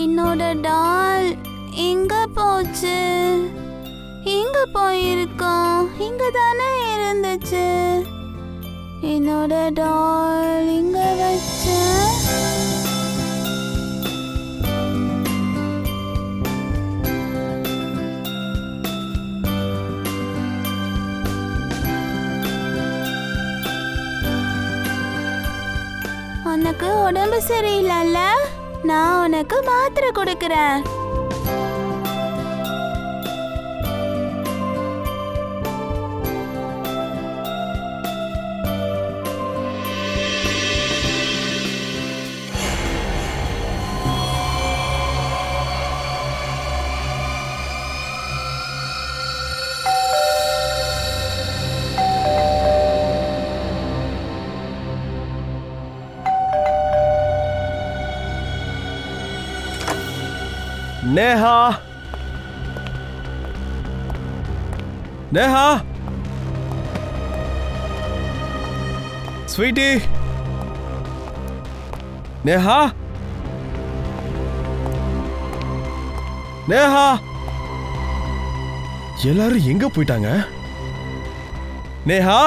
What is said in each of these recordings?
என்னோட டால் எங்க போச்சு? எங்க போயிருக்கோம்? இங்க தானே இருந்துச்சு. என்னோட டால் இங்க வச்ச. உனக்கு உடம்பு சரியில்லைல்ல? நான் உனக்கு மாத்திரை கொடுக்கிறேன். நேஹா, நேஹா, ஸ்வீட்டி, நேஹா, நேஹா, எல்லாரும் எங்க போயிட்டாங்க? நேஹா,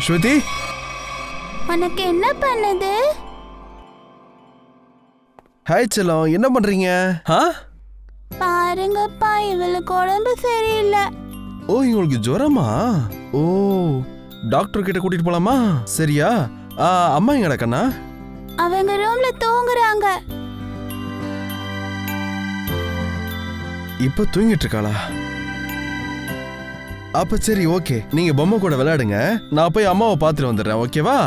ஸ்ருதி, உனக்கு என்ன பண்ணுது? ஹாய் செல்லம், என்ன பண்றீங்க? பாருங்கப்பா, இவளுக்கு உடம்பு சரியில்லை. ஓ, இவங்களுக்கு ஜுரமா? ஓ, டாக்டர் கிட்ட கூட்டிட்டு போலாமா? சரியா? அம்மா எங்கடா கண்ணா? அவங்க ரூம்ல தூங்குறாங்க. இப்ப தூங்கிட்டு இருக்காளா? அப்ப சரி, ஓகே, நீங்க பொம்மை கூட விளையாடுங்க. நான் போய் அம்மாவை பார்த்துட்டு வந்துடுறேன். ஓகேவா?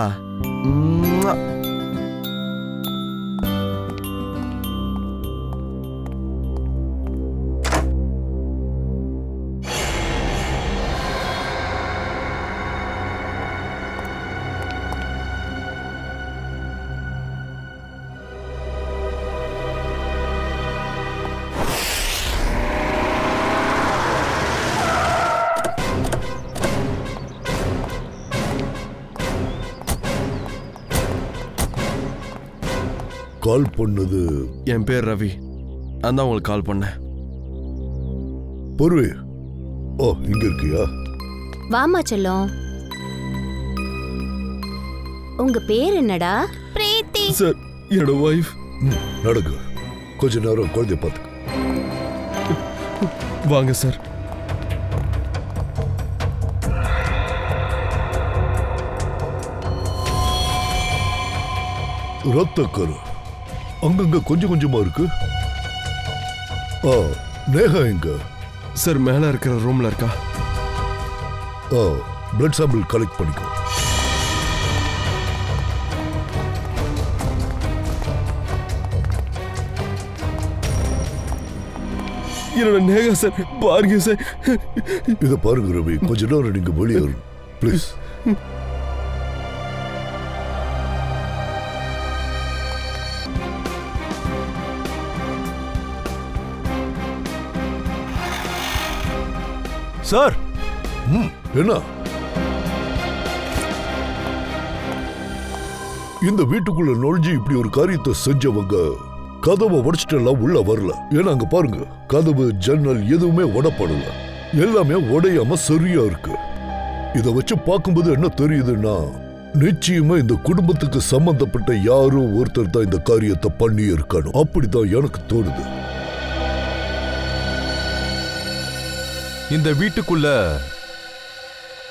கால் பண்ணது? என் பேர் ரவி. நான் தான் உங்களுக்கு கால் பண்ணேன். பொறுவே. ஓ, இங்க இருக்கியா? வாமா செல்லம். உங்க பேர் என்னடா? பிரீத்தி. சார், என்னோட வைஃப். நடக்கு, கொஞ்ச நேரம் குழந்தைய பார்த்துக்க. வாங்க சார். ரத்த கரு அங்கங்க கொஞ்சம் கொஞ்சமா இருக்கு. நேஹா எங்க? சார், மேல இருக்கிற ரூம்ல இருக்கா. பிளட் சாம்பிள் கலெக்ட் பண்ணிக்கோ. என்னோட நேஹா சார், பாருங்க சார். இத பாருங்க ரவி, கொஞ்ச நேரம் நீங்க வெளியே ப்ளீஸ். சார், என்ன இந்த வீட்டுக்குள்ள நுழைஞ்சு இப்படி ஒரு காரியத்தை செஞ்சவங்க கதவை உடைச்சிட்டு உள்ள வரல. ஏன்னா அங்க பாருங்க, கதவு ஜன்னல் எதுவுமே உடைப்படல, எல்லாமே உடையாம சரியா இருக்கு. இத வச்சு பார்க்கும்போது என்ன தெரியுதுன்னா, நிச்சயமா இந்த குடும்பத்துக்கு சம்பந்தப்பட்ட யாரோ ஒருத்தர் தான் இந்த காரியத்தை பண்ணி இருக்கணும். அப்படிதான் எனக்கு தோணுது. இந்த வீட்டுக்குள்ள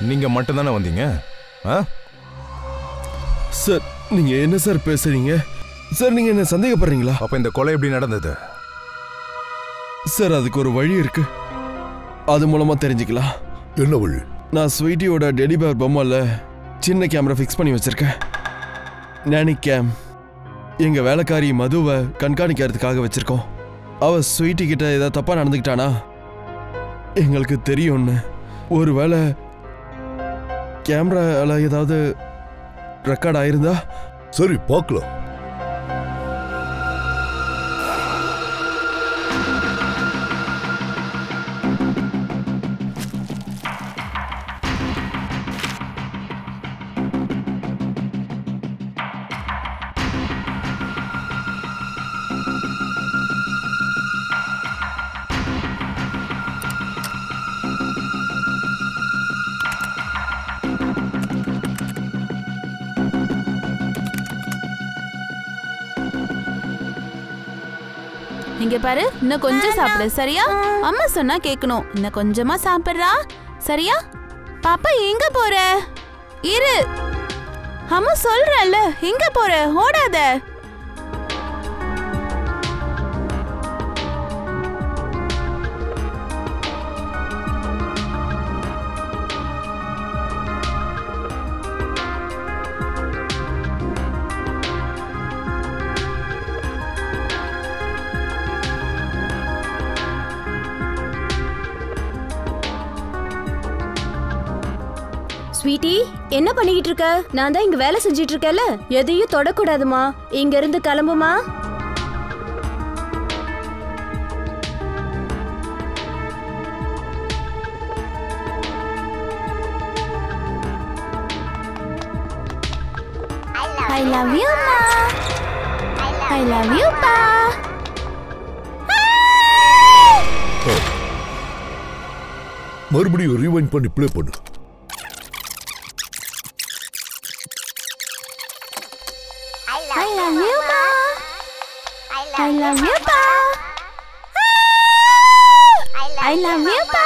நீங்க மட்டும் தானே வந்தீங்க? சார், நீங்க என்ன சார் பேசுறீங்க? சார், நீங்க என்ன சந்தேகப்படுறீங்களா? அப்ப இந்த கொலை எப்படி நடந்தது? சார், அதுக்கு ஒரு வழி இருக்கு. அது மூலமா தெரிஞ்சுக்கலாம். என்ன வழி? நான் ஸ்வீட்டியோட டெடி பேர் பொம்மைல சின்ன கேமரா ஃபிக்ஸ் பண்ணி வச்சிருக்கேன். நானி கேம். எங்க வேலைக்காரி மதுவை கண்காணிக்கிறதுக்காக வச்சிருக்கோம். அவ ஸ்வீட்டி கிட்ட ஏதாவது தப்பா நடந்துக்கிட்டானா எங்களுக்கு தெரியும்னு. ஒருவேளை கேமரால ஏதாவது ரெக்கார்ட் ஆயிருந்தா? சரி, பார்க்கலாம். இங்க பாரு, இன்னும் கொஞ்சம் சாப்பிடு சரியா? அம்மா சொன்னா கேட்கணும். இன்னும் கொஞ்சமா சாப்பிடுறா சரியா? பாப்பா எங்க போற? இரு, அம்மா சொல்றேன்ல, எங்க போற? ஓடாத. ஸ்வீட்டி, என்ன பண்ணிக்கிட்டு இருக்க? நான் தான் இங்க வேலை செஞ்சிட்டு இருக்கேன்ல, எதையும் தொடக்கூடாதுமா. இங்க இருந்து கிளம்புமா. I love you, ma. I love you, pa. மறுபடியும் ரீவைண்ட் பண்ணி ப்ளே பண்ணு. I love you, ma. I love you, pa. I love you, pa.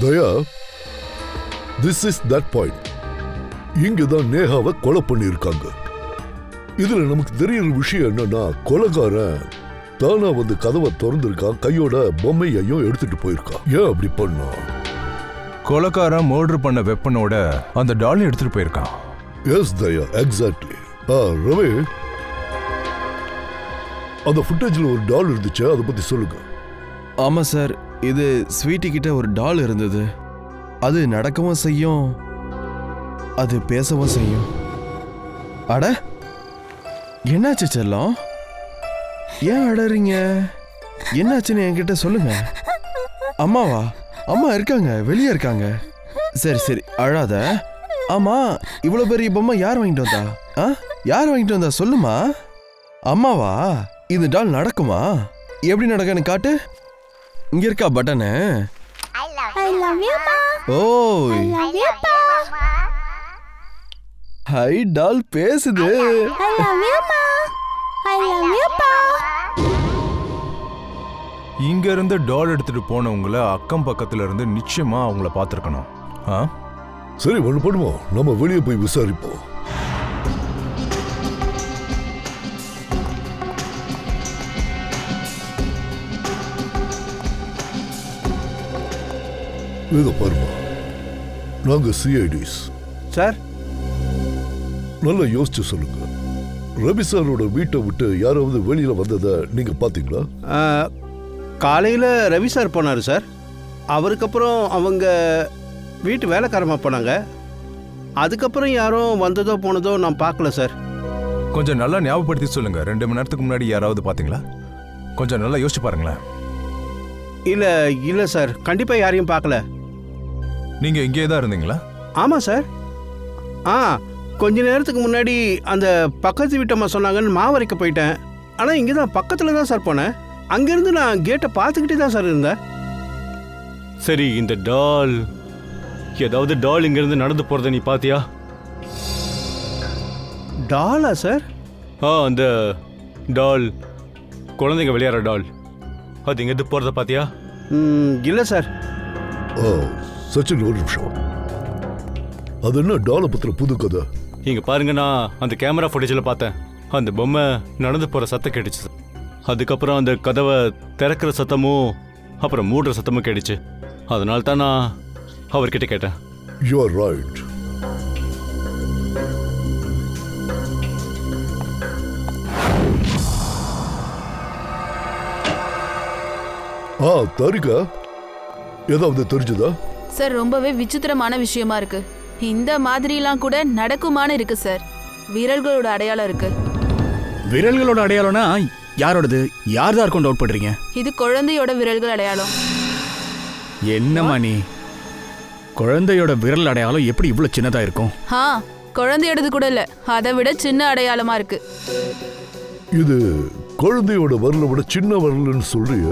Daya, this is that point. இங்கதான் நேஹாவை கொலை பண்ணியிருக்காங்க. இதுல நமக்கு தெரியுற விஷயம் என்னன்னா, கொலைகாரன் தானா வந்து கதவை திறந்திருக்கான், கையோட பொம்மையையும் எடுத்துட்டு போயிருக்கான். ஏன் அப்படி பண்ணா? கொலைக்காரன் மர்டர் பண்ண வெப்பனோட அந்த டால் எடுத்துட்டு போயிருக்கான். எஸ் தயா, எக்ஸாக்ட்லி. ரவி, அந்த ஃபுட்டேஜ்ல ஒரு டால் இருந்துச்சு, அதை பத்தி சொல்லுங்க. ஆமா சார், இது ஸ்வீட்டி கிட்ட ஒரு டால் இருந்தது. அது நடக்கவும் செய்யும், அது பேசவும் செய்யும். அட, என்னாச்சு செல்லம்? ஏன் அடறீங்க? என்னாச்சுன்னு என்கிட்ட சொல்லுங்க. அம்மாவா? அம்மா இருக்காங்க, வெளியே இருக்காங்க. சரி சரி, அழாத. ஆமா, இவ்வளவு பெரிய பொம்மை யார் வாங்கிட்டு வந்தா? யார் வாங்கிட்டு வந்தா சொல்லுமா. அம்மாவா? இந்த டால் நடக்குமா? எப்படி நடக்குன்னு காட்டு. இங்க இருக்கா பட்டனு? I love you, pa. ஓய், I love you, pa. Hi, doll பேசுது. I love you, pa. I love you, pa. இங்க இருந்து டால் எடுத்துட்டு போனவங்கள அக்கம் பக்கத்துல இருந்து நிச்சயமா அவங்கள பார்த்திருக்கணும். சரி, ஒண்ணு பண்ணுவோம், நம்ம வெளியே போய் விசாரிப்போம். இத பாருமா, நாங்க சிஐடிஸ் சார். நல்லா யோசிச்சு சொல்லுங்க. ரவி சாரோட வீட்டை விட்டு யாராவது வெளியில வந்ததை நீங்க பாத்தீங்களா? காலையில் ரவி சார் போனார் சார். அவருக்கப்புறம் அவங்க வீட்டு வேலைக்காரமாக போனாங்க. அதுக்கப்புறம் யாரும் வந்ததோ போனதோ நான் பார்க்கல சார். கொஞ்சம் நல்லா ஞாபகப்படுத்தி சொல்லுங்க. 2 மணி நேரத்துக்கு முன்னாடி யாராவது பாத்தீங்களா? கொஞ்சம் நல்லா யோசிச்சு பாருங்களேன். இல்லை சார், கண்டிப்பாக யாரையும் பார்க்கல. நீங்க இங்கே தான் இருந்தீங்களா? ஆமாம் சார். கொஞ்ச நேரத்துக்கு முன்னாடி அந்த பக்கத்து வீட்டம்மா சொன்னாங்கன்னு மாவரைக்க போயிட்டேன். ஆனால் இங்கே தான் பக்கத்தில் தான் சார் போனேன். அங்கேருந்து நான் கேட்டை பார்த்துக்கிட்டே தான் சார் இருந்தேன். சரி, இந்த டால், ஏதாவது டால் இங்கேருந்து நடந்து போகிறத நீ பார்த்தியா? டாலா சார்? அந்த டால், குழந்தைங்க விளையாடுற டால், அது இங்கேருந்து போகிறத பார்த்தியா? இல்லை சார். சச்சின், ஒரு நிமிஷம். அது என்ன டாலை பத்திர புது கதை? இங்கே பாருங்க, நான் அந்த கேமரா ஃபுட்டேஜில் பார்த்தேன். அந்த பொம்மை நடந்து போகிற சத்தம் கேட்டுச்சு. அதுக்கப்புறம் அந்த கதவை திறக்கிற சத்தமும் அப்புறம் மூடுற சத்தமும் கேட்டுச்சு. அதனால தான் நான் அவர்கிட்ட கேட்டேன். You are right. தாரிகா, ஏதாவது தெரிஞ்சதா? சார், ரொம்பவே விசித்திரமான விஷயமா இருக்கு. இந்த மாதிரிலாம் கூட நடக்குமான்னு இருக்கு சார். விரல்களோட அடையாளம் இருக்கு. விரல்களோட அடையாளம்னா யாரோடது? யார் தான் இருக்கும் டவுட் பண்றீங்க? இது குழந்தையோட விரல்கள் அடையாளம். என்னம்மா நீ? குழந்தையோட விரல் அடையாளம் எப்படி இவ்வளவு சின்னதா இருக்கும்? குழந்தையோடது கூட இல்ல, அதை விட சின்ன அடையாளமா இருக்கு. இது குழந்தையோட வரலை விட சின்ன வரலன்னு சொல்றிய?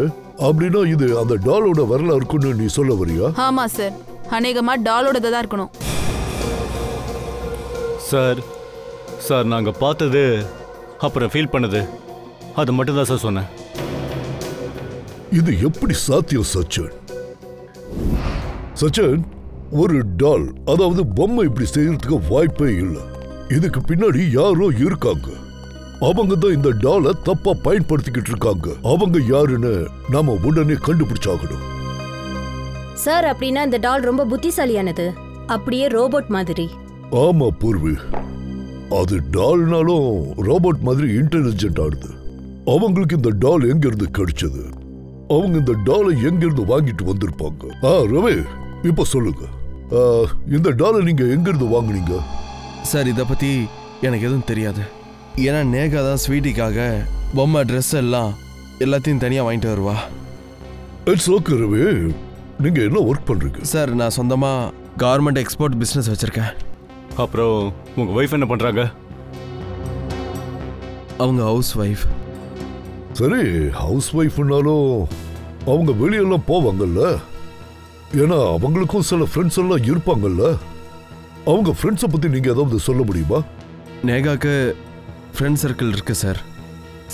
அப்படின்னா இது அந்த டாலோட வரலா இருக்குன்னு நீ சொல்ல வரியா? ஆமா சார், அநேகமா டாலோடது தான் இருக்கணும். சார், நாங்கள் பார்த்தது அப்புறம் ஃபீல் பண்ணது அது மட்டும் தான் சார் சொன்னேன். இது எப்படி சாத்தியம் சச்சன்? சச்சன், ஒரு டால் அதாவது பொம்மை இப்படி செய்யறதுக்கு வாய்ப்பே இல்லை. இதுக்கு பின்னாடி யாரோ இருக்காங்க. அவங்க தான் இந்த டாலை தப்பா பயன்படுத்திக்கிட்டு இருக்காங்க. அவங்க யாருன்னு நாம உடனே கண்டுபிடிச்சாகணும். சார், அப்படின்னா இந்த டால் ரொம்ப புத்திசாலியானது, அப்படியே ரோபோட் மாதிரி. ஆமா பூர்வி, அது டால்னாலும் ரோபோட் மாதிரி இன்டெலிஜென்ட் ஆடுது. அவங்களுக்கு இந்த டால் எங்க இருந்து கிடைச்சது? அவங்க இந்த டாலை எங்க இருந்து வாங்கிட்டு வந்திருப்பாங்க? ரவி, இப்ப சொல்லுங்க, இந்த டாலை நீங்க எங்க இருந்து வாங்குனீங்க? சார், இதை பற்றி எனக்கு எதுவும் தெரியாது. ஏன்னா நேகா தான் ஸ்வீட்டிக்காக பொம்மை ட்ரெஸ் எல்லாத்தையும் தனியாக வாங்கிட்டு வருவா. இட்ஸ் ஓகே ரவி, நீங்க என்ன ஒர்க் பண்றீங்க? சார், நான் சொந்தமாக கவர்மெண்ட் எக்ஸ்போர்ட் பிஸ்னஸ் வச்சுருக்கேன். அப்புறம் உங்கள் ஒய்ஃப் என்ன பண்ணுறாங்க? அவங்க ஹவுஸ் ஒய்ஃப். சரி, ஹவுஸ் ஒய்ஃப்னாலும் அவங்க வெளியெல்லாம் போவாங்கல்ல. ஏன்னா அவங்களுக்கும் சில ஃப்ரெண்ட்ஸ் எல்லாம் இருப்பாங்கல்ல. அவங்க ஃப்ரெண்ட்ஸை பற்றி நீங்கள் ஏதாவது சொல்ல முடியுமா? நேகாக்கு ஃப்ரெண்ட் சர்க்கிள் இருக்கு சார்.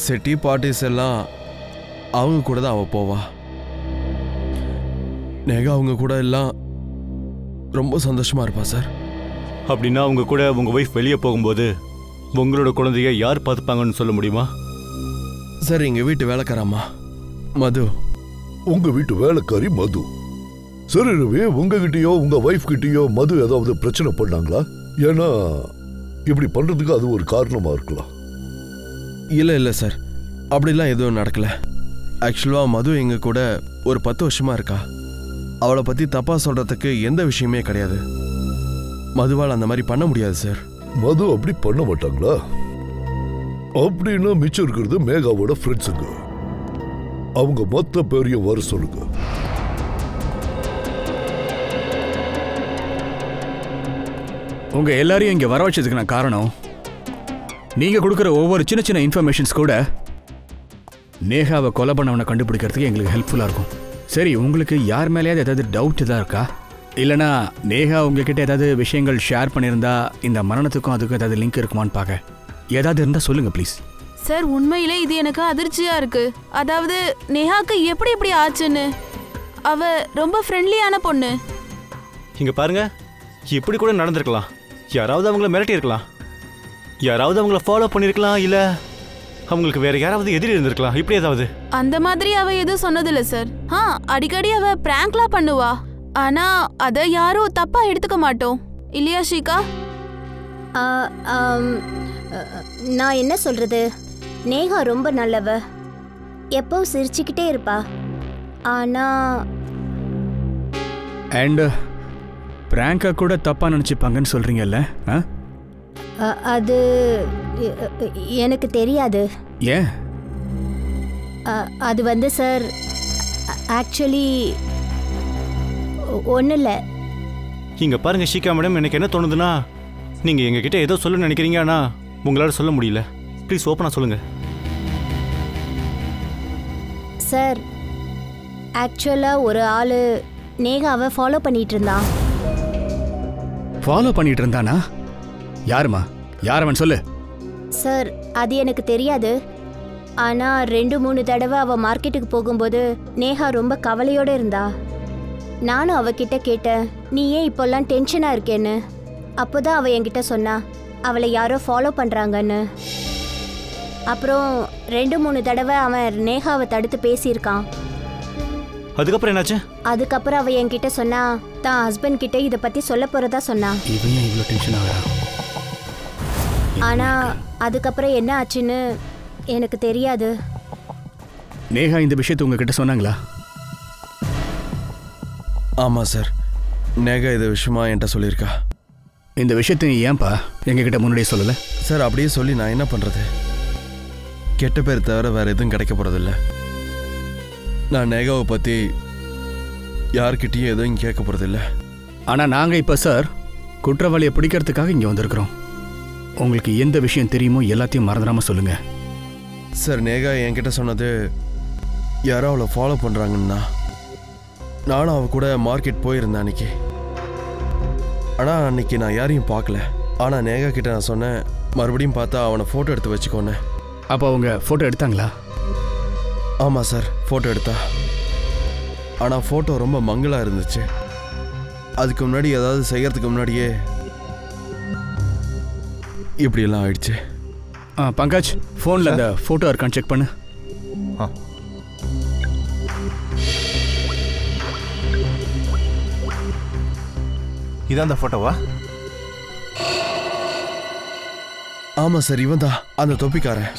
சிட்டி பார்ட்டிஸ் எல்லாம் அவங்க கூட தான் அவள் போவா. நேகா அவங்க கூட எல்லாம் ரொம்ப சந்தோஷமாக இருப்பா சார். அப்படின்னா அவங்க கூட உங்கள் ஒய்ஃப் வெளியே போகும்போது உங்களோட குழந்தைய யார் பார்த்துப்பாங்கன்னு சொல்ல முடியுமா? சார், எங்கள் வீட்டு வேலைக்காரம்மா மது. உங்கள் வீட்டு வேலைக்காரி மது. சரி ரவி, உங்ககிட்டயோ உங்கள் ஒய்ஃப் கிட்டேயோ மது ஏதாவது பிரச்சனை பண்ணாங்களா? ஏன்னா இப்படி பண்ணுறதுக்கு அது ஒரு காரணமாக இருக்கலாம். இல்லை சார், அப்படிலாம் எதுவும் நடக்கலை. ஆக்சுவலாக மது எங்கள் கூட ஒரு 10 வருஷமாக இருக்கா. அவளை பற்றி தப்பாக சொல்கிறதுக்கு எந்த விஷயமே கிடையாது. மதுவால் அந்த மாதிரி பண்ண முடியாது சார். மது அப்படி பண்ண மாட்டாங்களா? அப்படின்னா மிச்சம் இருக்கிறது மேகாவோட ஃப்ரெண்ட்ஸுங்க. அவங்க மொத்த பேரையும் வர சொல்லுங்க. உங்க எல்லாரையும் இங்க வர வச்சதுக்கு நான் காரணம், நீங்க கொடுக்குற ஒவ்வொரு சின்ன சின்ன இன்ஃபர்மேஷன்ஸ் கூட நேகாவை கொலை பண்ணவனை கண்டுபிடிக்கிறதுக்கு எங்களுக்கு ஹெல்ப்ஃபுல்லா இருக்கும். சரி, உங்களுக்கு யார் மேலேயாவது ஏதாவது டவுட் தான் இருக்கா? இல்லைனா நேகா உங்ககிட்ட ஏதாவது விஷயங்கள் ஷேர் பண்ணியிருந்தா இந்த மரணத்துக்கும் அதுக்கும் ஏதாவது லிங்க் இருக்குமான்னு பார்க்க ஏதாவது இருந்தால் சொல்லுங்க ப்ளீஸ். சார், உண்மையிலே இது எனக்கு அதிர்ச்சியா இருக்கு. அதாவது நேஹாக்கு எப்படி ஆச்சுன்னு. அவ ரொம்ப ஃப்ரெண்ட்லியான பொண்ணு. இங்க பாருங்க, இப்படி கூட நடந்திருக்கலாம். யாராவது அவங்கள மிரட்டி இருக்கலாம், யாராவது அவங்கள ஃபாலோ பண்ணிருக்கலாம், இல்ல அவங்களுக்கு வேற யாராவது எதிரி இருந்திருக்கலாம். இப்படி ஏதாவது அந்த மாதிரி அவ எதுவும் சொன்னதில்ல சார். அடிக்கடி அவ பிராங்க்லாம் பண்ணுவா. ஆனா அத யாரும் தப்பா எடுத்துக்க மாட்டோம், இல்லையா ஷீகா? நான் என்ன சொல்றது, நேஹா ரொம்ப நல்லவ, எப்போ சிரிச்சுக்கிட்டே இருப்பா. ஆனா அண்ட் பிராங்கா கூட தப்பா நினைச்சுப்பாங்கன்னு சொல்றீங்கல்ல? அது எனக்கு தெரியாது. ஏன்? அது வந்து சார், ஆக்சுவலி ஒன்றும் இல்லை. இங்க பாருங்க ஷீகா மேடம், எனக்கு என்ன தோணுதுன்னா, நீங்க எங்ககிட்ட ஏதோ சொல்ல நினைக்கிறீங்க, ஆனா உங்களால சொல்ல முடியல. ப்ளீஸ் ஓப்பனா சொல்லுங்க சார். ஆக்சுவலாக ஒரு ஆள் நேகாவை ஃபாலோ பண்ணிட்டு இருந்தான். ஃபாலோ பண்ணிட்டு இருந்தானா? யாருமா? யார் அவன்? சொல்லு சார். அது எனக்கு தெரியாது. ஆனால் 2-3 தடவை அவள் மார்க்கெட்டுக்கு போகும்போது நேஹா ரொம்ப கவலையோடு இருந்தா. நானும் அவகிட்ட கேட்டேன், நீ ஏன் இப்போல்லாம் டென்ஷனாக இருக்கேன்னு. அப்போ தான் அவள் என்கிட்ட சொன்னா, அவளை யாரோ ஃபாலோ பண்ணுறாங்கன்னு. அப்புறம் 2-3 தடவை அவன் நேஹாவை தடுத்து பேசியிருக்கான். அதுக்கப்புறம் என்னாச்சு? அதுக்கப்புறம் அவள் என்கிட்ட சொன்னா, தான் ஹஸ்பண்ட் கிட்ட இதை பற்றி சொல்ல போகிறதா சொன்னா. இவ்வளோ டென்ஷன் ஆகிறா. ஆனால் அதுக்கப்புறம் என்ன ஆச்சுன்னு எனக்கு தெரியாது. நேஹா இந்த விஷயத்தை உங்ககிட்ட சொன்னாங்களா? ஆமாம் சார், நேகா இது விஷயமா என்கிட்ட சொல்லியிருக்கா. இந்த விஷயத்தை ஏன்பா எங்ககிட்ட முன்னாடியே சொல்லலை? சார், அப்படியே சொல்லி நான் என்ன பண்ணுறது? கெட்ட பேர் தவிர வேறு எதுவும் கிடைக்க போகிறதில்ல. நான் நேகாவை பற்றி யார்கிட்டையும் எதுவும் கேட்க போகிறதில்ல. ஆனால் நாங்கள் இப்போ சார் குற்றவாளியை பிடிக்கிறதுக்காக இங்கே வந்திருக்கிறோம். உங்களுக்கு எந்த விஷயம் தெரியுமோ எல்லாத்தையும் மறந்துடாமல் சொல்லுங்கள் சார். நேகா என்கிட்ட சொன்னது யாரோ அவளை ஃபாலோ பண்ணுறாங்கன்னா. நானும் அவள் கூட மார்க்கெட் போயிருந்தேன் அன்றைக்கி. ஆனால் அன்றைக்கி நான் யாரையும் பார்க்கல. ஆனால் நேகா கிட்ட நான் சொன்னேன், மறுபடியும் பார்த்தா அவனை ஃபோட்டோ எடுத்து வச்சுக்கோன்னு. அப்போ அவங்க ஃபோட்டோ எடுத்தாங்களா? ஆமாம் சார், ஃபோட்டோ எடுத்தா. ஆனால் ஃபோட்டோ ரொம்ப மங்கலாக இருந்துச்சு. அதுக்கு முன்னாடி ஏதாவது செய்யறதுக்கு முன்னாடியே இப்படியெல்லாம் ஆயிடுச்சு. பங்கஜ், ஃபோனில் அந்த ஃபோட்டோ இருக்கான்னு செக் பண்ணு. இதான் அந்த ஃபோட்டோவா? ஆமாம் சார், இவன் தான் அந்த தொப்பிக்காரன்.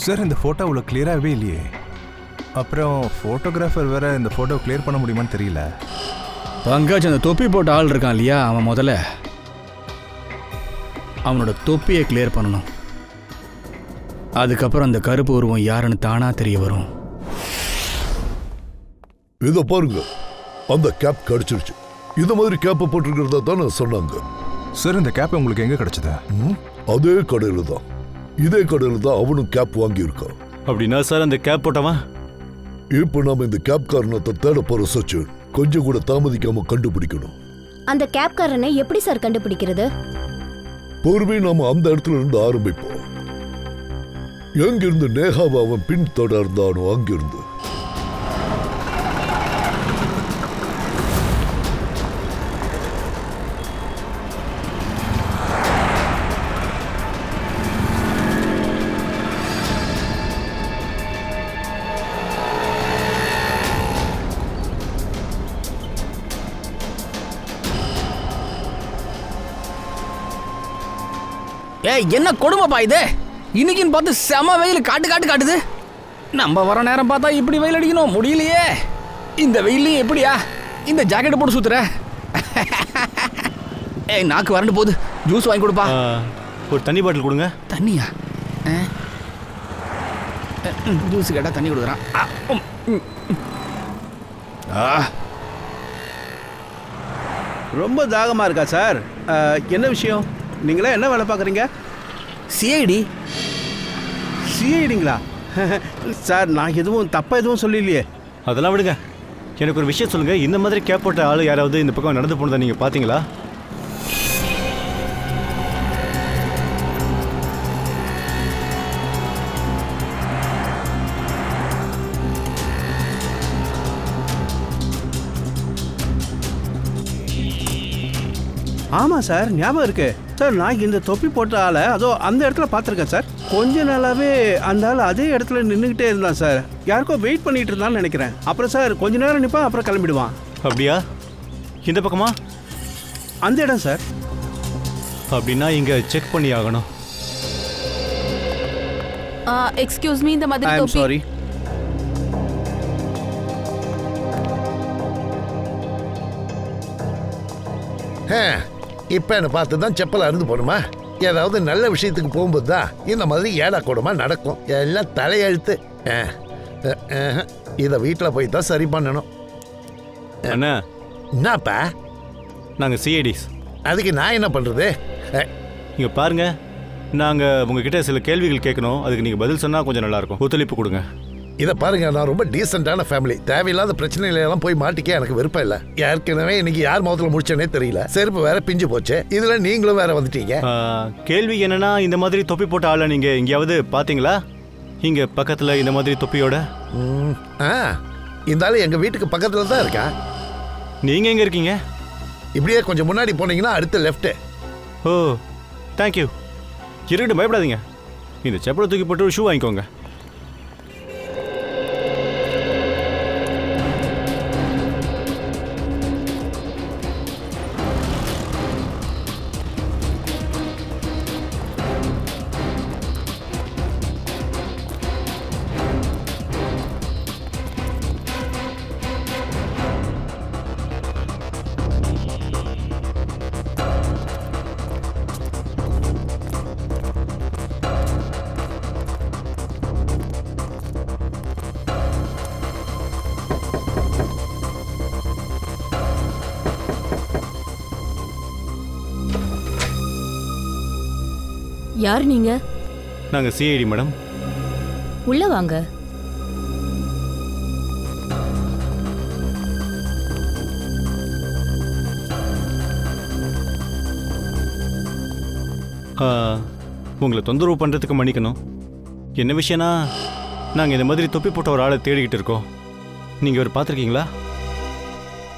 சார் இந்த ஃபோட்டோ அவ்வளோ கிளியராகவே இல்லையே. அப்புறம் ஃபோட்டோகிராஃபர் வேற இந்த ஃபோட்டோ கிளியர் பண்ண முடியுமான்னு தெரியல. பங்கஜ், அந்த தொப்பி போட்ட ஆள் இருக்கான் இல்லையா, அவன் முதல்ல அவனோட தொப்பியை கிளியர் பண்ணணும். அதுக்கப்புறம் அந்த கருப்பு உருவம் யாருன்னு தானா தெரிய வரும். இதை பாருங்க, அந்த கேப் கிடைச்சிருச்சு. இந்த மாதிரி கேப்பை போட்டிருக்கிறதா தானே சொன்னாங்க. சார் இந்த கேப் உங்களுக்கு எங்க கிடைச்சதா? அதே கடையில தான், இதே கடையில தான் அவனும் கேப் வாங்கியிருக்கான். அப்படின்னா சார் அந்த கேப் போட்டவன்? இப்போ நாம இந்த கேப் காரணத்தை தேட போற சச்சின் கொஞ்சம் கூட தாமதிக்காம கண்டுபிடிக்கணும். அந்த கேப்காரனை எப்படி சார் கண்டுபிடிக்கிறது? பொறுமை நாம அந்த இடத்துல இருந்து ஆரம்பிப்போம். எங்கிருந்து நேஹாவை அவன் பின் தொடர்ந்தானோ அங்கிருந்து. என்ன கொடுமைப்பா இது! இன்னைக்குன்னு பார்த்து செம வெயில் காட்டுது. நம்ம வர நேரம் பார்த்தா இப்படி வெயில் அடிக்கணும், முடியலையே. இந்த வெயிலையும் எப்படியா இந்த ஜாக்கெட்டை போட்டு சுத்துற? நாக்கு வறண்டு போகுது, ஜூஸ் வாங்கி கொடுப்பா. ஒரு தண்ணி பாட்டில் கொடுங்க. தண்ணியா? ஜூஸ் கேட்டா தண்ணி கொடுக்குறான். ரொம்ப தாகமாக இருக்கா சார்? என்ன விஷயம்? நீங்களா என்ன வேலை பார்க்குறீங்க? சிஐடி. சிஐடிங்களா? சார் நான் எதுவும் தப்பாக எதுவும் சொல்லலையே. அதெல்லாம் விடுங்க, எனக்கு ஒரு விஷயம் சொல்லுங்க. இந்த மாதிரி கேப் போட்ட ஆள் யாராவது இந்த பக்கம் நடந்து போனதை நீங்கள் பார்த்தீங்களா? ஆமாம் சார், ஞாபகம் இருக்கு சார். நான் இந்த தொப்பி போட்ட ஆளை அதோ அந்த இடத்துல பார்த்துருக்கேன் சார். கொஞ்ச நாளாவே அந்த ஆள் அதே இடத்துல நின்றுக்கிட்டே இருந்தான் சார். யாருக்கோ வெயிட் பண்ணிட்டு இருந்தான்னு நினைக்கிறேன். அப்புறம் சார் கொஞ்ச நேரம் நிற்பான், அப்புறம் கிளம்பிடுவான். அப்படியா? இந்த பக்கமா? அந்த இடம் சார். அப்படின்னா இங்கே செக் பண்ணி ஆகணும். எக்ஸ்கியூஸ் மீ, இந்த மாதிரி தொப்பி. சாரி. இப்ப என்ன பார்த்து தான் செப்பல் அருந்து போடுமா? ஏதாவது நல்ல விஷயத்துக்கு போகும்போது தான் இந்த மாதிரி ஏடா கூடமா நடக்கும். எல்லாம் தலையெழுத்து. இதை வீட்டில் போய் தான் சரி பண்ணணும். அண்ணா, என்னப்பா? நாங்கள் சிஐடிஸ். அதுக்கு நான் என்ன பண்றது? இங்கே பாருங்க, நாங்கள் உங்ககிட்ட சில கேள்விகள் கேட்கணும். அதுக்கு நீங்கள் பதில் சொன்னால் கொஞ்சம் நல்லாயிருக்கும். ஒத்துழைப்பு கொடுங்க. இதை பாருங்க, நான் ரொம்ப டீசெண்டான ஃபேமிலி. தேவையில்லாத பிரச்சனையில எல்லாம் போய் மாட்டிக்க எனக்கு விருப்பம் இல்லை. ஏற்கனவே இன்னைக்கு யார் முகத்துல முடிச்சேனே தெரியல. செருப்பு வேற பிஞ்சு போச்சு, இதுல நீங்களும் வேற வந்துட்டீங்க. கேள்வி என்னன்னா, இந்த மாதிரி தொப்பி போட்ட ஆளை நீங்க எங்கேயாவது பாத்தீங்களா? இங்க பக்கத்துல இந்த மாதிரி தொப்பியோட? இந்த ஆளு எங்க வீட்டுக்கு பக்கத்துல தான் இருக்கா. நீங்க எங்க இருக்கீங்க? இப்படியே கொஞ்சம் முன்னாடி போனீங்கன்னா அடுத்த லெஃப்ட். ஓ, தேங்க்யூ. இருக்கட்டும், பயப்படாதீங்க. இந்த செப்பலை தூக்கி போட்டு ஒரு ஷூ வாங்கிக்கோங்க. யார் நீங்க? நாங்க சிஐடி மேடம். உள்ள வாங்க. உங்களை தொந்தரவு பண்ணுறதுக்கு மன்னிக்கணும். என்ன விஷயம்னா, நாங்கள் இந்த மாதிரி தொப்பி போட்ட ஒரு ஆளை தேடிக்கிட்டு இருக்கோம். நீங்கள் அவர் பார்த்துருக்கீங்களா?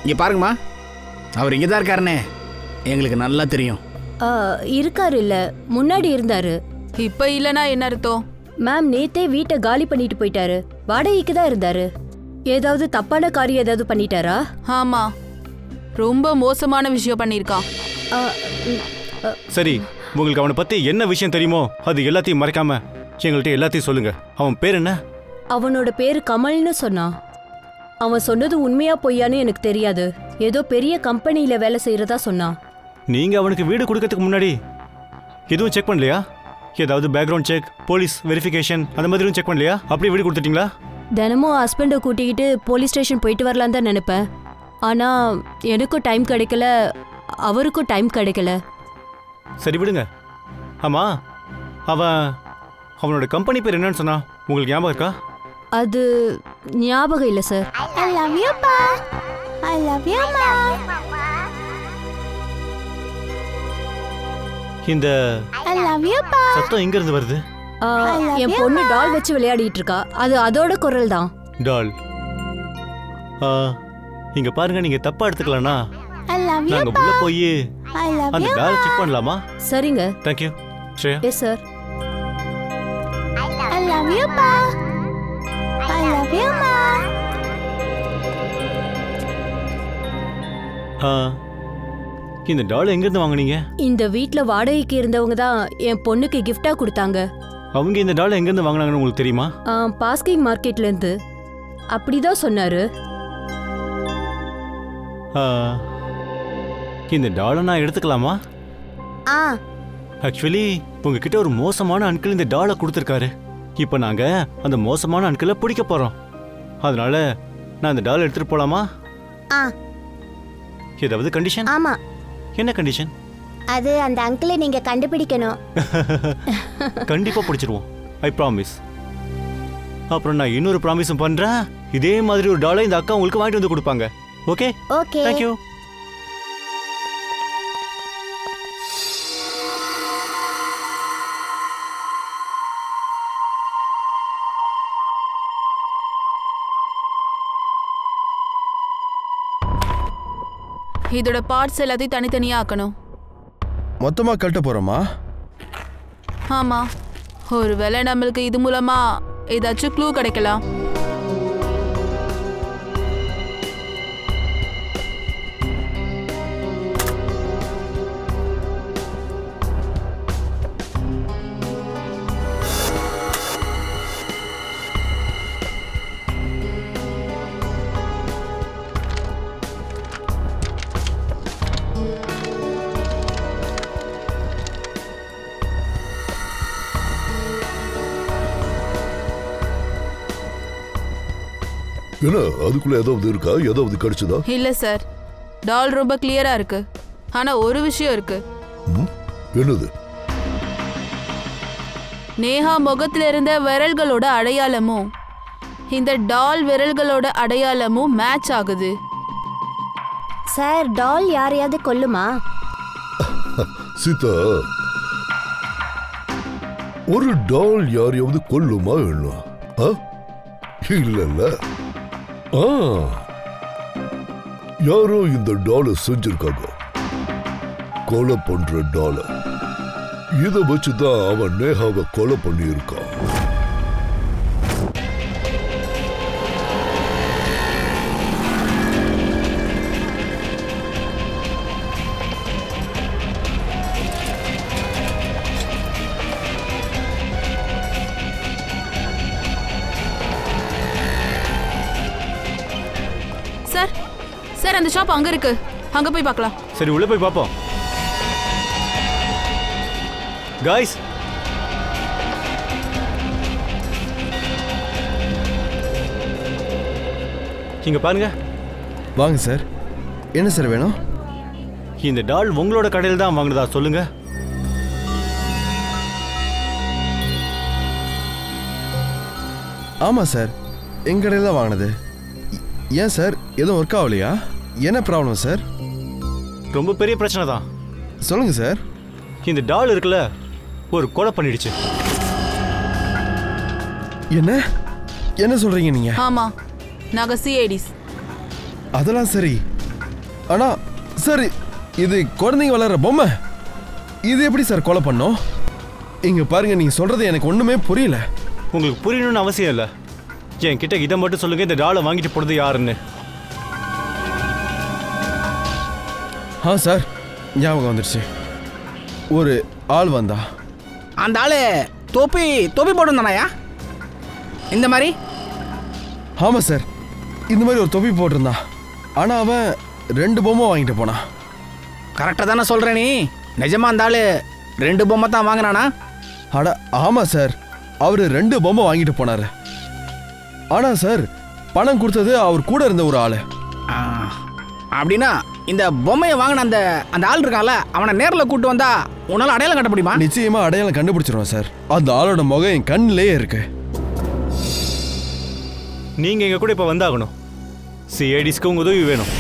இங்கே பாருங்கம்மா, அவர் இங்கே தான் இருக்காருண்ணே. எங்களுக்கு நல்லா தெரியும். இருக்காரு இல்ல, முன்னாடி இருந்தாரு. இப்ப இல்லனா என்ன அர்த்தம்? மேம் நேத்தே வீட்டை காலி பண்ணிட்டு போயிட்டாரு. வாடகைக்கு தான் இருந்தாரு. ஏதாவது தப்பான காரியம் ஏதாவது பண்ணிட்டாரா? ஆமா, ரொம்ப மோசமான விஷயம் பண்ணிருக்கான். சரி, உங்களுக்கு அவனை பத்தி என்ன விஷயம் தெரியுமோ அது எல்லாத்தையும் மறைக்காம எங்கள்கிட்ட எல்லாத்தையும் சொல்லுங்க. அவன் பேர் என்ன? அவனோட பேரு கமல்னு சொன்னான். அவன் சொன்னது உண்மையா பொய்யான்னு எனக்கு தெரியாது. ஏதோ பெரிய கம்பெனியில வேலை செய்யறதா சொன்னான். நீங்க அவனுக்கு வீடு கொடுக்கறதுக்கு முன்னாடி எதுவும் செக் பண்ணலையா? ஏதாவது பேக்ரவுண்ட் செக், போலீஸ் வெரிஃபிகேஷன் அந்த மாதிரி செக் பண்ணலையா? அப்படியே வீடு கொடுத்துட்டீங்களா? தினமும் ஹஸ்பண்டை கூட்டிக்கிட்டு போலீஸ் ஸ்டேஷன் போயிட்டு வரலான்னு தான் நினைப்பேன். ஆனா எனக்கும் டைம் கிடைக்கல, அவருக்கும் டைம் கிடைக்கல. சரி விடுங்க. ஆமா, அவனோட கம்பெனி பேர் என்னன்னு சொன்னா உங்களுக்கு ஞாபகம் இருக்கா? அது ஞாபகம் இல்லை sir. I love you pa. I love you ma. இந்த I love you pa. சத்தம் எங்க இருந்து வருது? என் பொண்ணு டால் வச்சு விளையாடிட்டு இருக்கா. அது அதோட குரல் தான். டால். இங்க பாருங்க, நீங்க தப்பா எடுத்துக்கலனா நாங்க உள்ள போய் அந்த டால் செக் பண்ணலாமா? சரிங்க. Thank you. Shreya. Yes sir. I love you pa. I love you ma. இந்த டால் எங்க இருந்து வாங்குனீங்க? இந்த வீட்ல வாடகைக்கு இருந்தவங்க தான் என் பொண்ணுக்கு கிஃப்டா கொடுத்தாங்க. அவங்க இந்த டால் எங்க இருந்து வாங்குனாங்கன்னு உங்களுக்கு தெரியுமா? பாஸ்கிங் மார்க்கெட்ல இருந்து. அப்படிதான் சொன்னாரு. இந்த டாலை நான் எடுத்துக்கலாமா? ஆக்சுவலி உங்ககிட்ட ஒரு மோசமான அன்கிள் இந்த டாலை கொடுத்துருக்காரு. இப்போ நாங்க அந்த மோசமான அன்கிளை பிடிக்க போறோம். அதனால நான் இந்த டால் எடுத்துட்டு போலாமா? ஏதாவது கண்டிஷன்? ஆமா. என்ன கண்டிஷன்? அது அந்த அங்கிளை நீங்க கண்டுபிடிக்கணும். கண்டிப்பா பிடிச்சிருவோம். I promise. அப்புறம் நான் இன்னொரு ப்ராமிஸும் பண்றேன். இதே மாதிரி ஒரு டாலை இந்த அக்கா உங்களுக்கு வாங்கிட்டு வந்து கொடுப்பாங்க. ஓகே? ஓகே. Thank you. இதோட பார்ட்ஸ் எல்லாத்தையும் தனித்தனியா ஆக்கணும். மொத்தமா கட்ட போறோமா? ஆமா, ஒருவேளை நம்மளுக்கு இது மூலமா ஏதாச்சும் க்ளூ கிடைக்கலாம். என்ன அதுக்குள்ள ஏதாவது இருக்கா? ஏதாவது கிடைச்சதா? இல்ல சார், டால் ரொம்ப கிளியரா இருக்கு. ஆனா ஒரு விஷயம் இருக்கு. என்னது? நேஹா முகத்துல இருந்த விரல்களோட அடையாளமும் இந்த டால் விரல்களோட அடையாளமும் மேட்ச் ஆகுது. சார், டால் யாரையாவது கொல்லுமா? சீதா, ஒரு டால் யாரையாவது கொல்லுமா? என்ன இல்ல. யாரோ இந்த டாலை செஞ்சிருக்காங்க. கொலை பண்ற டாலை. இதை வச்சுதான் அவன் நேஹாவை கொலை பண்ணி இருக்கான். சார், சார் அந்த ஷாப் அங்க இருக்கு. அங்க போய் பார்க்கலாம். சரி, உள்ள போய் பார்ப்போம். காய்ஸ், இங்க பாருங்க. வாங்க சார். என்ன சார் வேணும்? இந்த டால் உங்களோட கடையில் தான் வாங்குனதா சொல்லுங்க. ஆமா சார், எங்க கடையில் தான் வாங்கினது. ஏன் சார், எதுவும் ஒர்க் ஆகலையா? என்ன ப்ராப்ளம் சார்? ரொம்ப பெரிய பிரச்சனை தான். சொல்லுங்க சார். இந்த டால் இருக்குல்ல, ஒரு கொலை பண்ணிடுச்சு. என்ன என்ன சொல்றீங்க நீங்க? ஆமா, நாங்க சிஐடிஸ். அதெல்லாம் சரி. ஆனா சரி, இது குழந்தைங்க வளர்ற பொம்மை, இது எப்படி சார் கொலை பண்ணோம்? இங்க பாருங்க, நீங்க சொல்றது எனக்கு ஒண்ணுமே புரியல. உங்களுக்கு புரியணும்னு அவசியம் இல்லை. என் கிட்ட இதை மட்டும் சொல்லுங்க, இந்த டாலை வாங்கிட்டு போனது யாருன்னு. சார், ஞாபகம் வந்துருச்சு. ஒரு ஆள் வந்தா. அந்த ஆளு தொப்பி போட்டிருந்தானாயா? இந்த மாதிரி? ஆமா சார், இந்த மாதிரி ஒரு தொப்பி போட்டிருந்தான். ஆனா அவன் 2 பொம்மை வாங்கிட்டு போனான். கரெக்டாக தானே சொல்கிறேன் நீ? நிஜமா அந்த ஆளு 2 பொம்மை தான் வாங்கினானா? அட ஆமா சார், அவரு 2 பொம்மை வாங்கிட்டு போனாரு. ஆனா சார், பணம் கொடுத்தது அவர் கூட இருந்த ஒரு ஆளு. அப்படின்னா இந்த பொம்மையை வாங்கின அந்த ஆள் இருக்கான்ல, அவனை நேரில் கூட்டு வந்தா உன்னால அடையாளம் கட்ட முடியுமா? நிச்சயமா அடையாளம் கண்டுபிடிச்சிருவோம் சார். அந்த ஆளோட முகம் என் கண்ணிலே இருக்கு. நீங்க எங்க கூட இப்ப வந்தாகணும். சிஐடிஸ்க்கு உங்க உதவி வேணும்.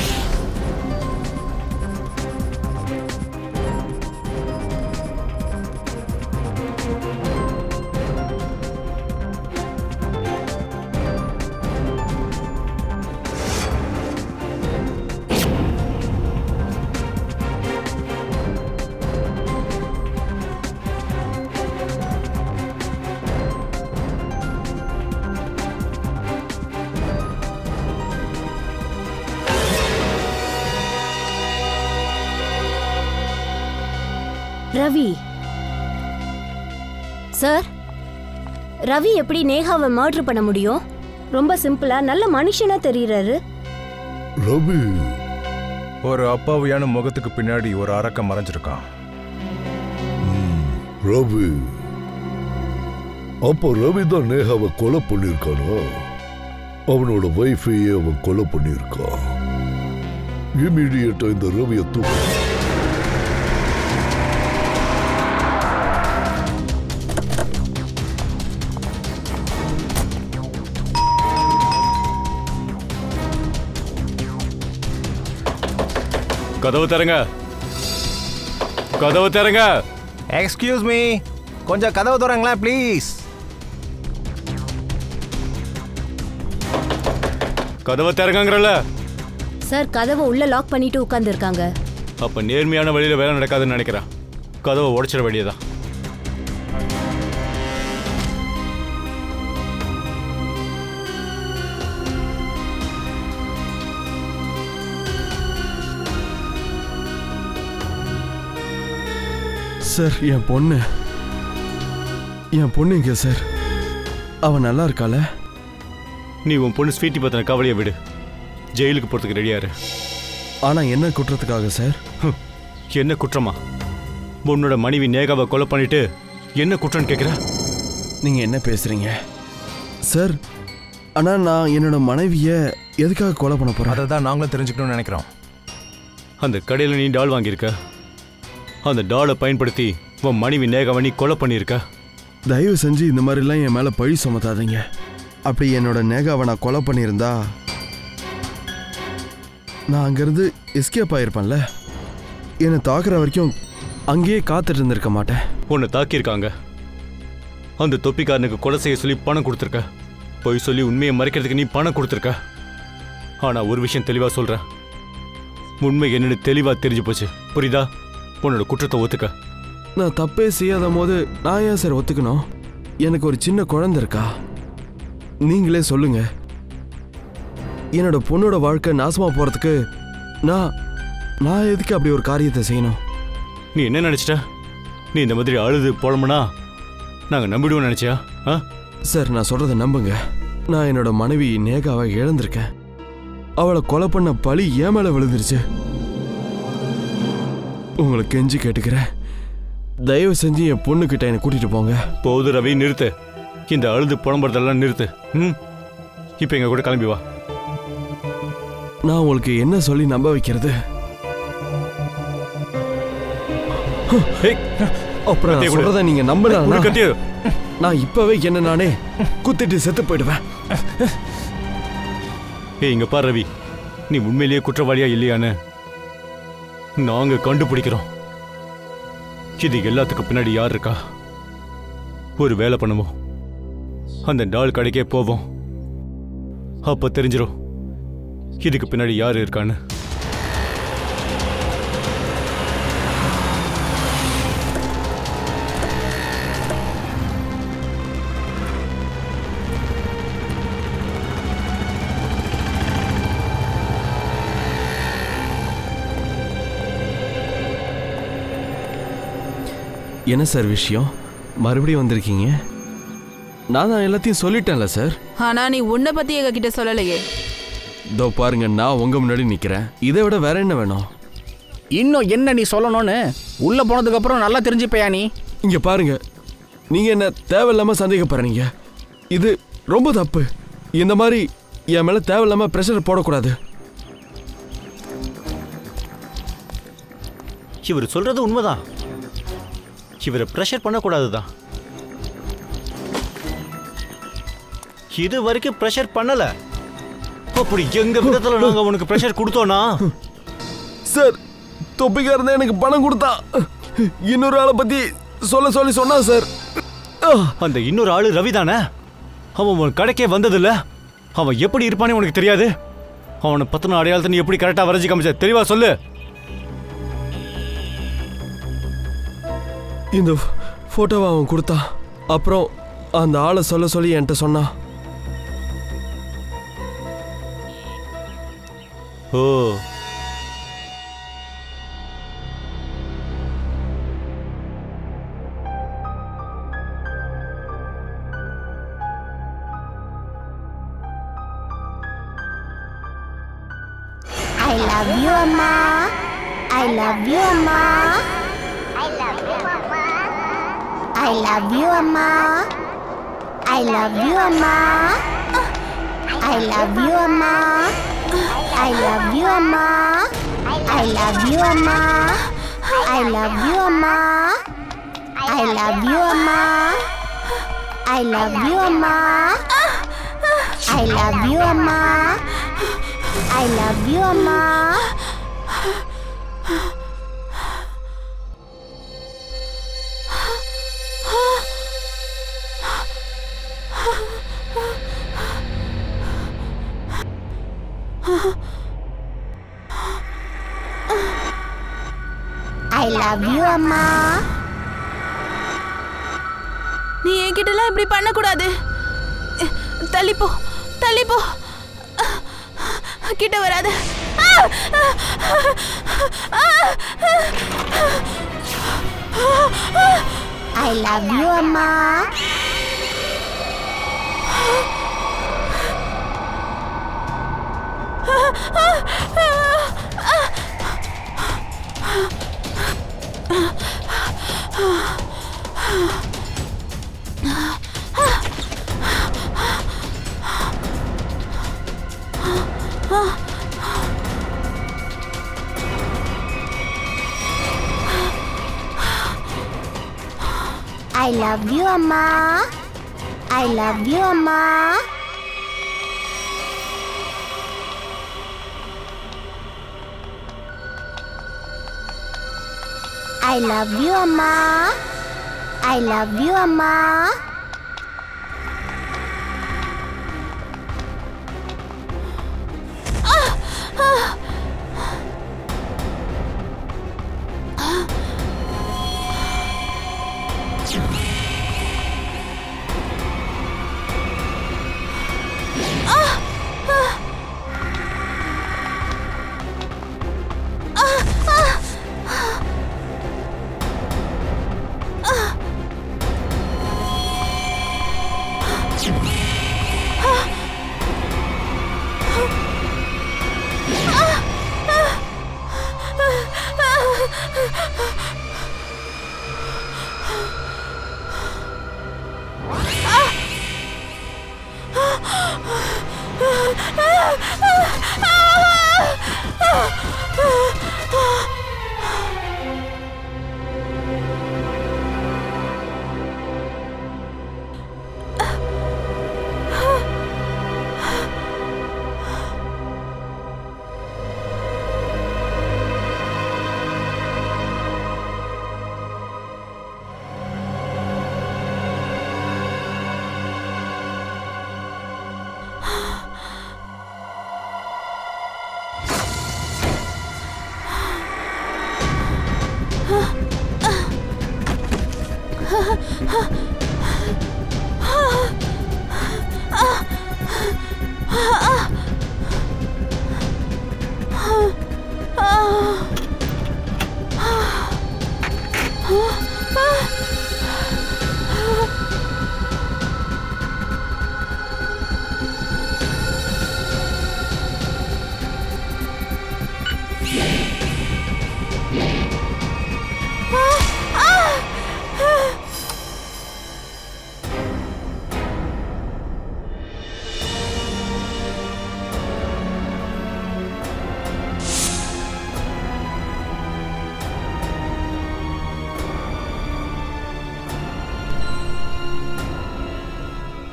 ரவி சார், ரவி எப்படி நேஹாவை மர்டர் பண்ண முடியும்? ரொம்ப சிம்பிளா, நல்ல மனுஷனா தெரியறாரு. ரவி ஒரு அப்பாவியான முகத்துக்கு பின்னாடி ஒரு அரக்கம் மறைஞ்சிருக்கான். ரவி அப்போ ரவி தான் நேஹாவை கொலை பண்ணியிருக்கானா? அவனோட வைஃபையே அவன் கொலை பண்ணியிருக்கான். இமீடியட்டா இந்த ரவியை தூக்கு. கதவு தரங்க, கதவு தரங்க. எக்ஸ்கியூஸ் மீ, கொஞ்சம் கதவு தரங்களா ப்ளீஸ். கதவு தரங்கங்கறல. சார், கதவை உள்ள லாக் பண்ணிட்டு உட்கார்ந்து இருக்காங்க. அப்ப நேர்மையான வழியில வேலை நடக்காதுன்னு நினைக்கிறேன். கதவை உடைச்சிட வேண்டியதா. சார், என் பொண்ணு இங்க சார். அவன் நல்லா இருக்கால? நீ உன் பொண்ணு ஸ்வீட்டி பத்தின கவலையை விடு. ஜெயிலுக்கு போறதுக்கு ரெடியாரு. ஆனா என்ன குற்றத்துக்காக சார்? என்ன குற்றமா? உன்னோட மனைவி நேகாவை கொலை பண்ணிட்டு என்ன குற்றம்னு கேட்குற? நீங்க என்ன பேசுறீங்க சார்? ஆனா நான் என்னோட மனைவியை எதுக்காக கொலை பண்ண போறேன்? அதை தான் நாங்களும் தெரிஞ்சுக்கணும்னு நினைக்கிறோம். அந்த கடையில் நீ டால் வாங்கியிருக்க. அந்த டாலை பயன்படுத்தி உன் மனைவி நேகாவை நீ கொலை பண்ணியிருக்க. தயவு செஞ்சு இந்த மாதிரிலாம் என் மேலே பழி சுமத்தாதீங்க. அப்படி என்னோட நேகாவை நான் கொலை பண்ணியிருந்தா நான் அங்கேருந்து எஸ்கேப் ஆகிருப்பேன்ல. என்னை தாக்குற வரைக்கும் அங்கேயே காத்துட்டு இருந்திருக்க மாட்டேன். உன்னை தாக்கியிருக்காங்க. அந்த தொப்பிக்காரனுக்கு கொலை செய்ய சொல்லி பணம் கொடுத்துருக்க. போய் சொல்லி உண்மையை மறைக்கிறதுக்கு நீ பணம் கொடுத்துருக்க. ஆனால் ஒரு விஷயம் தெளிவாக சொல்கிறேன். உண்மை என்னன்னு தெளிவாக தெரிஞ்சு போச்சு. புரியுதா? உன்னோட குற்றத்தை ஒத்துக்க. நான் தப்பே செய்யாத போது நான் ஏன் சார் ஒத்துக்கணும்? எனக்கு ஒரு சின்ன குழந்தை இருக்கா. நீங்களே சொல்லுங்க, என்னோட பொண்ணோட வாழ்க்கை நாசமா போறதுக்கு நான் எதுக்கு அப்படி ஒரு காரியத்தை செய்யணும்? நீ என்ன நினைச்சிட்ட? நீ இந்த மாதிரி அழுது புலம்புனா நாங்கள் நம்பிடுவோம் நினைச்சியா? சார், நான் சொல்றதை நம்புங்க. நான் என்னோட மனைவி நேகாவை இழந்திருக்கேன். அவளை கொலை பண்ண பழி ஏன் மேல விழுந்துருச்சு. உங்களை கெஞ்சி கேட்டுக்கிறேன், தயவு செஞ்சு என் பொண்ணுக்கிட்ட என்னை கூட்டிட்டு போங்க. போது ரவி, நிறுத்து. இந்த அழுது புலம்புறதெல்லாம் நிறுத்து. இப்போ எங்க கூட கிளம்பி வா. நான் உங்களுக்கு என்ன சொல்லி நம்ப வைக்கிறது? அப்புறம் நான் சொல்றத நீங்க நம்பலன்னா நான் இப்பவே என்ன நானே குத்திட்டு செத்து போயிடுவேன். இங்க பாரு ரவி, நீ உண்மையிலேயே குற்றவாளியா இல்லையான்னு நாங்க கண்டுபிடிக்கிறோம். இது எல்லாத்துக்கும் பின்னாடி யார் இருக்கா? ஒரு வேலை பண்ணுவோம். அந்த டால் கடைக்கே போவோம். அப்ப தெரிஞ்சிடும் இதுக்கு பின்னாடி யார் இருக்கான்னு. என்ன சார் விஷயம்? மறுபடியும் வந்திருக்கீங்க? நான் தான் எல்லாத்தையும் சொல்லிட்டேன்ல சார். ஆனா நீ உன்னை பத்தி எங்க கிட்ட சொல்லலையே. இதோ பாருங்க, நான் உங்க முன்னாடி நிக்கிறேன். இதை விட வேற என்ன வேணும்? இன்னும் என்ன நீ சொல்லணும்னு உள்ள போனதுக்கு அப்புறம் நல்லா தெரிஞ்சுப்பையா நீ. இங்க பாருங்க, நீங்க என்ன தேவையில்லாம சந்தேகப்படுறீங்க. இது ரொம்ப தப்பு. இந்த மாதிரி என் மேல தேவையில்லாம பிரஷர் போடக்கூடாது. இவர் சொல்றது உண்மைதான். இவரை பிரஷர் பண்ணக்கூடாதுதான். இது வரைக்கும் பிரஷர் பண்ணல. அப்படி எங்க விதத்துல நாங்க உனக்கு பிரஷர் கொடுத்தோம்னா? சார், தொப்பிக்காரன் எனக்கு பணம் கொடுத்தா இன்னொரு ஆளை பத்தி சொல்லி சொன்னா சார். அந்த இன்னொரு ஆளு ரவி தானே? அவன் உன் கடைக்கே வந்ததில்ல. அவன் எப்படி இருப்பானே உனக்கு தெரியாது. அவனை பத்தின அடையாளத்தை நீ எப்படி கரெக்டா வரைஞ்சி காமிச்ச? தெளிவா சொல்லு. இந்த போட்டோவை அவன் கொடுத்தான். அப்புறம் அந்த ஆளை சொல்லி என்கிட்ட சொன்னான். ஓ, I love you, Amma. I love you, Amma. I love you, Amma. I love you, Amma. I love you, Amma. I love you, Amma. I love you, Amma. I love you, Amma. I love you, Amma. I love you, Amma. I love you, Amma. I love you, Amma. I love you, Amma. நீ என்கிட்டலாம் இப்படி பண்ணக்கூடாது. தள்ளிப்போ, தள்ளிப்போ, கிட்ட வராது. I love you, Amma. I love you, Amma. I love you, Amma. I love you, Amma. I love you, Amma.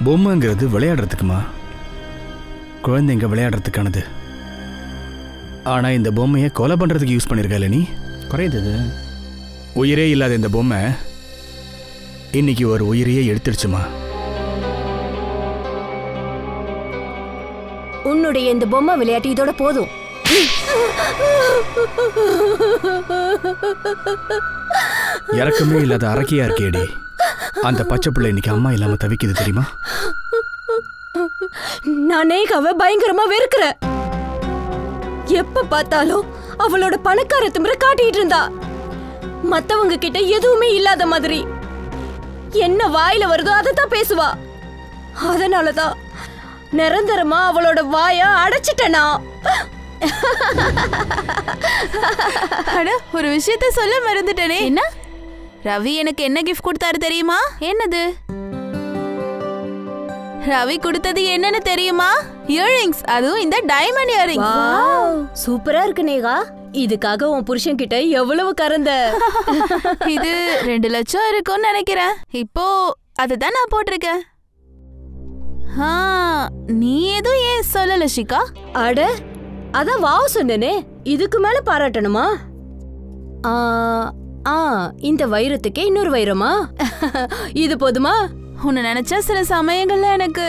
பொம்மைங்கிறது விளையாடுறதுக்குமா, குழந்தைங்க விளையாடுறதுக்கானது. ஆனா இந்த பொம்மையை கொலை பண்றதுக்கு யூஸ் பண்ணிருக்க நீ. குறையுது. உயிரே இல்லாத இந்த பொம்மை இன்னைக்கு ஒரு உயிரையே எடுத்துடுச்சுமா. உன்னுடைய இந்த பொம்மை விளையாட்டு இதோட போதும். இறக்கமே இல்லாத அரக்கையா இருக்கேடி. அந்த பச்சை பிள்ளை இன்னைக்கு அம்மா இல்லாம தவிக்குது தெரியுமா? நான் நேகாவை பயங்கரமா வெறுக்கிறேன். எப்ப பார்த்தாலும் அவளோட பணக்கார திமிர காட்டிட்டு இருந்தா. மத்தவங்க கிட்ட எதுவுமே இல்லாத மாதிரி என்ன வாயில வருதோ அதை தான் பேசுவா. அதனாலதான் நிரந்தரமா அவளோட வாய அடைச்சிட்டனா. ஒரு விஷயத்த சொல்ல மறந்துட்டேனே. என்ன? ரவி எனக்கு என்ன கிஃப்ட் கொடுத்தாரு தெரியுமா? என்னது? ரவி கொடுத்தது என்னன்னு தெரியுமா? இயரிங்ஸ். அதுவும் இந்த டைமண்ட் இயரிங்ஸ். சூப்பரா இருக்கு நேகா. இதுக்காக உன் புருஷன் கிட்ட எவ்வளவு கறந்த? இது 2 லட்சம் இருக்கும்னு நினைக்கிறேன். இப்போ அதுதான் நான் போட்டிருக்கேன். நீ எதுவும் ஏன் சொல்லல ஷிகா? அட அதான் வாவ் சொன்னேனே. இதுக்கு மேல பாராட்டணுமா? இந்த வைரத்துக்கே இன்னொரு வைரமா? இது போதுமா? உன்னை நினைச்சா சில சமயங்கள்ல எனக்கு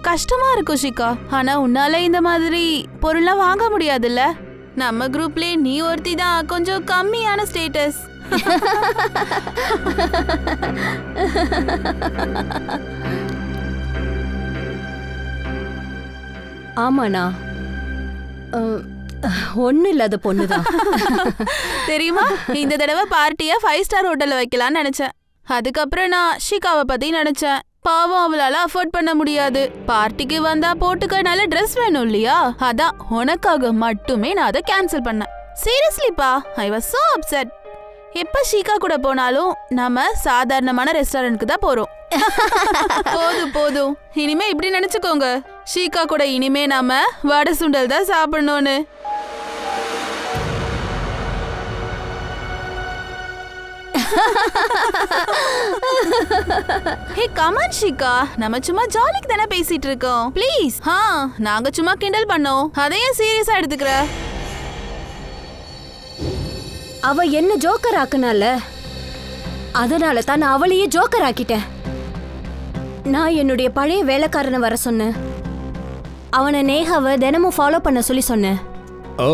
கஷ்டமா இருக்கும் ஷிகா. ஆனா உன்னால இந்த மாதிரி பொருள்லாம் வாங்க முடியாதுல்ல. நம்ம குரூப்லயே நீ ஒருத்தி தான் கொஞ்சம் கம்மியான ஸ்டேட்டஸ். ஆமாண்ணா, ஒண்ணு இல்லாத பொண்ணுதான். தெரியுமா, இந்த தடவை பார்ட்டியா 5 ஸ்டார் ஹோட்டல்ல வைக்கலாம்னு நினைச்சேன். அதுக்கப்புறம் நான் ஷிகாவை பத்தி நினைச்சேன். பாவம், அவளால அஃபோர்ட் பண்ண முடியாது. பார்ட்டிக்கு வந்தா போட்டுக்க நல்ல ட்ரெஸ் வேணும் இல்லையா? அதான் உனக்காக மட்டுமே நான் அதை கேன்சல் பண்ணேன். சீரியஸ்லிப்பா, ஐ வாஸ் சோ அப்செட். எப்ப ஷிகா கூட போனாலும் நம்ம சாதாரணமான ரெஸ்டாரண்ட்க்கு தான் போறோம். போதும் போதும், இனிமே இப்படி நினைச்சுக்கோங்க. ஷிகா கூட இனிமே நாம வடை சுண்டல் தான் சாப்பிடணும்னு. ஹே கமான் ஷிகா, நம்ம சும்மா ஜாலிக்கு தானே பேசிட்டு இருக்கோம். ப்ளீஸ். நாங்க சும்மா கிண்டல் பண்ணோம், அதையே சீரியஸா எடுத்துக்கிற. அவ என்ன ஜோக்கர் ஆக்குனால, அதனால தான் நான் அவளையே ஜோக்கர் ஆக்கிட்டேன். நான் என்னுடைய பழைய வேலைக்காரனை வர சொன்னேன். அவனை நேகாவை தினமும் ஃபாலோ பண்ண சொல்லி சொன்னேன். ஓ,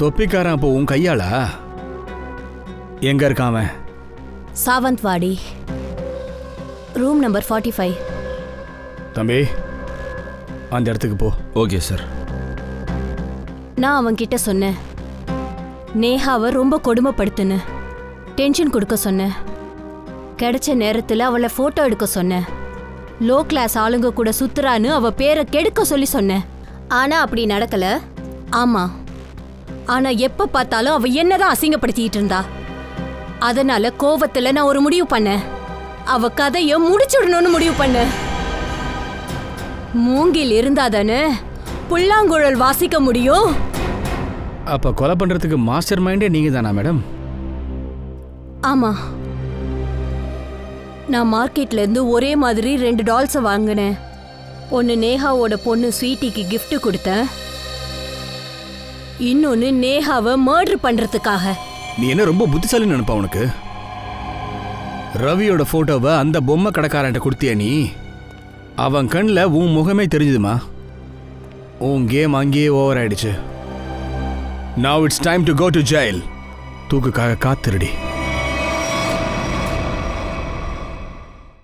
தொப்பிக்காரன் அப்போ உன் கையாளா? எங்க இருக்கான் அவன்? சாவந்த்வாடி, ரூம் நம்பர் 45. தம்பி, அந்த இடத்துக்கு போ. Okay sir. நான் அவன்கிட்ட சொன்னேன், நேகாவை ரொம்ப கொடுமைப்படுத்துன்னு, டென்ஷன் கொடுக்க சொன்னேன். கிடைச்ச நேரத்தில் அவளை ஃபோட்டோ எடுக்க சொன்னேன். லோ கிளாஸ் ஆளுங்க கூட சுத்துறான்னு அவ பேரை கெடுக்க சொல்லி சொன்னேன். ஆனா அப்படி நடக்கல. ஆமா, ஆனா எப்ப பார்த்தாலும் அவ என்னதான் அசிங்கப்படுத்திட்டு இருந்தா. அதனால கோவத்துல நான் ஒரு முடிவு பண்ணேன். அவ கதைய முடிச்சுடணும்னு முடிவு பண்ணேன். மூங்கில் இருந்தாதானே புல்லாங்குழல் வாசிக்க முடியும். அப்ப கொலை பண்றதுக்கு மாஸ்டர் மைண்டே நீங்க தானா மேடம்? ஆமா, நான் மார்க்கெட்ல இருந்து ஒரே மாதிரி 2 டால்ஸை வாங்கினேன். ஒன்னு நேஹாவோட பொண்ணு ஸ்வீட்டிக்கு கிஃப்ட் கொடுத்தேன். இன்னொன்னு நேஹாவை மர்டர் பண்றதுக்காக. நீ என்ன ரொம்ப புத்திசாலின்னு நினைப்பா உனக்கு? ரவியோட போட்டோவை அந்த பொம்மை கடைக்காரன்ட்ட கொடுத்தியா நீ? அவன் கண்ணில் உன் முகமே தெரிஞ்சுதுமா. உன் கேம் அங்கேயே ஓவர் ஆயிடுச்சு. Now it's time to go to jail. தூக்குக்காக காத்திருடி.